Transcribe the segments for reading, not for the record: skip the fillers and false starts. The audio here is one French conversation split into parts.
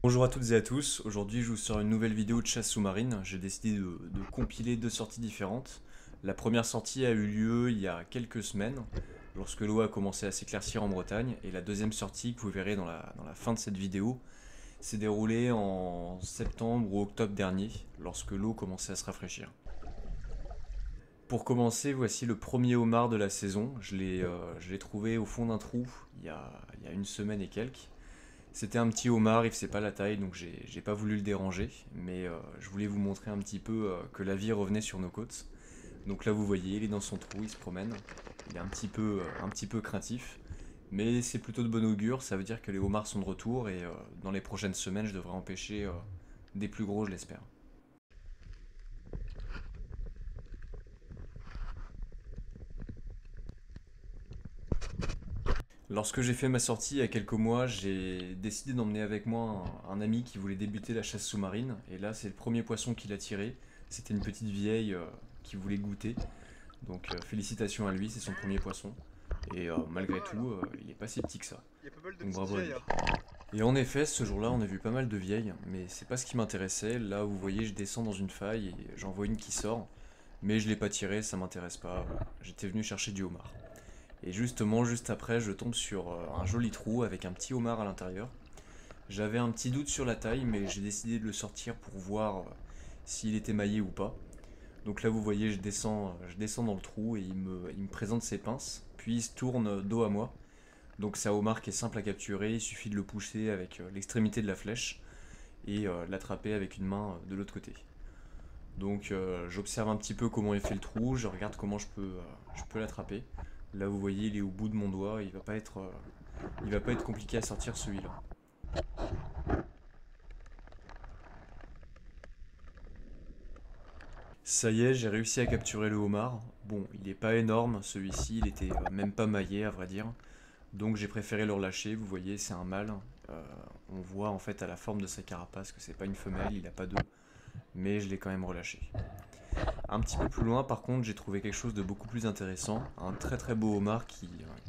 Bonjour à toutes et à tous, aujourd'hui je vous sors une nouvelle vidéo de chasse sous-marine. J'ai décidé de compiler deux sorties différentes. La première sortie a eu lieu il y a quelques semaines, lorsque l'eau a commencé à s'éclaircir en Bretagne, et la deuxième sortie que vous verrez dans la fin de cette vidéo s'est déroulée en septembre ou octobre dernier, lorsque l'eau commençait à se rafraîchir. Pour commencer, voici le premier homard de la saison. Je l'ai trouvé au fond d'un trou il y a une semaine et quelques. C'était un petit homard, il faisait pas la taille, donc j'ai pas voulu le déranger, mais je voulais vous montrer un petit peu que la vie revenait sur nos côtes. Donc là vous voyez, il est dans son trou, il se promène, il est un petit peu craintif, mais c'est plutôt de bon augure, ça veut dire que les homards sont de retour et dans les prochaines semaines je devrais empêcher des plus gros, je l'espère. Lorsque j'ai fait ma sortie il y a quelques mois, j'ai décidé d'emmener avec moi un ami qui voulait débuter la chasse sous-marine. Et là, c'est le premier poisson qu'il a tiré. C'était une petite vieille qui voulait goûter. Donc félicitations à lui, c'est son premier poisson. Et malgré Voilà. tout, il est pas si petit que ça. Il y a pas mal de Donc petites bravo à vieilles, lui. hein. Et en effet, ce jour-là, on a vu pas mal de vieilles, mais c'est pas ce qui m'intéressait. Là, vous voyez, je descends dans une faille et j'en vois une qui sort. Mais je l'ai pas tirée, ça m'intéresse pas. J'étais venu chercher du homard. Et justement, juste après, je tombe sur un joli trou avec un petit homard à l'intérieur. J'avais un petit doute sur la taille, mais j'ai décidé de le sortir pour voir s'il était maillé ou pas. Donc là, vous voyez, je descends dans le trou et il me présente ses pinces, puis il se tourne dos à moi. Donc c'est un homard qui est simple à capturer, il suffit de le pousser avec l'extrémité de la flèche et l'attraper avec une main de l'autre côté. Donc j'observe un petit peu comment il fait le trou, je regarde comment je peux l'attraper. Là vous voyez il est au bout de mon doigt, il va pas être compliqué à sortir celui-là. Ça y est, j'ai réussi à capturer le homard. Bon, il n'est pas énorme, celui-ci, il était même pas maillé à vrai dire. Donc j'ai préféré le relâcher, vous voyez c'est un mâle. Euh, on voit en fait à la forme de sa carapace que c'est pas une femelle, il n'a pas d'œuf, mais je l'ai quand même relâché. Un petit peu plus loin, par contre, j'ai trouvé quelque chose de beaucoup plus intéressant. Un très très beau homard qui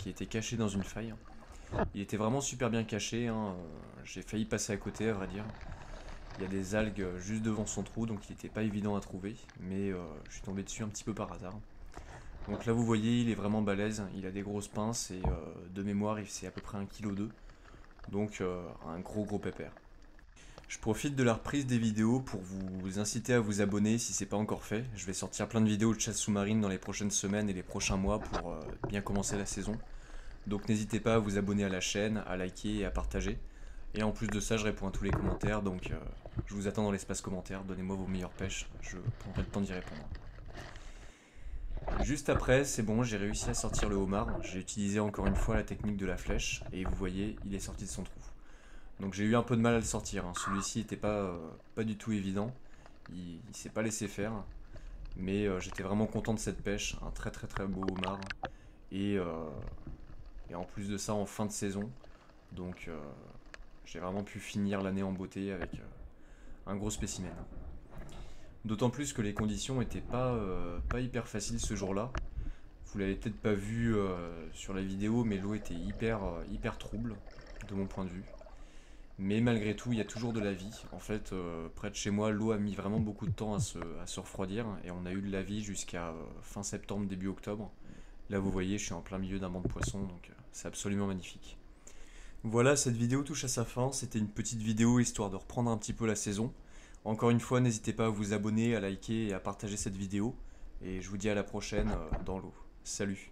était caché dans une faille. Il était vraiment super bien caché, hein. J'ai failli passer à côté, à vrai dire. Il y a des algues juste devant son trou, donc il n'était pas évident à trouver. Mais je suis tombé dessus un petit peu par hasard. Donc là, vous voyez, il est vraiment balèze. Il a des grosses pinces et de mémoire, il fait à peu près 1,2 kg. Donc un gros gros pépère. Je profite de la reprise des vidéos pour vous inciter à vous abonner si c'est pas encore fait. Je vais sortir plein de vidéos de chasse sous-marine dans les prochaines semaines et les prochains mois pour bien commencer la saison. Donc n'hésitez pas à vous abonner à la chaîne, à liker et à partager. Et en plus de ça, je réponds à tous les commentaires, donc je vous attends dans l'espace commentaire. Donnez-moi vos meilleures pêches, je prendrai le temps d'y répondre. Juste après, c'est bon, j'ai réussi à sortir le homard. J'ai utilisé encore une fois la technique de la flèche et vous voyez, il est sorti de son trou. Donc j'ai eu un peu de mal à le sortir, hein. Celui-ci n'était pas du tout évident. Il s'est pas laissé faire. Mais j'étais vraiment content de cette pêche. Un très très très beau homard. Et, euh, et en plus de ça, en fin de saison. Donc j'ai vraiment pu finir l'année en beauté avec un gros spécimen. D'autant plus que les conditions étaient pas hyper faciles ce jour-là. Vous l'avez peut-être pas vu sur la vidéo, mais l'eau était hyper trouble de mon point de vue. Mais malgré tout, il y a toujours de la vie. En fait, près de chez moi, l'eau a mis vraiment beaucoup de temps à se refroidir et on a eu de la vie jusqu'à fin septembre, début octobre. Là, vous voyez, je suis en plein milieu d'un banc de poissons, donc c'est absolument magnifique. Voilà, cette vidéo touche à sa fin. C'était une petite vidéo histoire de reprendre un petit peu la saison. Encore une fois, n'hésitez pas à vous abonner, à liker et à partager cette vidéo. Et je vous dis à la prochaine dans l'eau. Salut!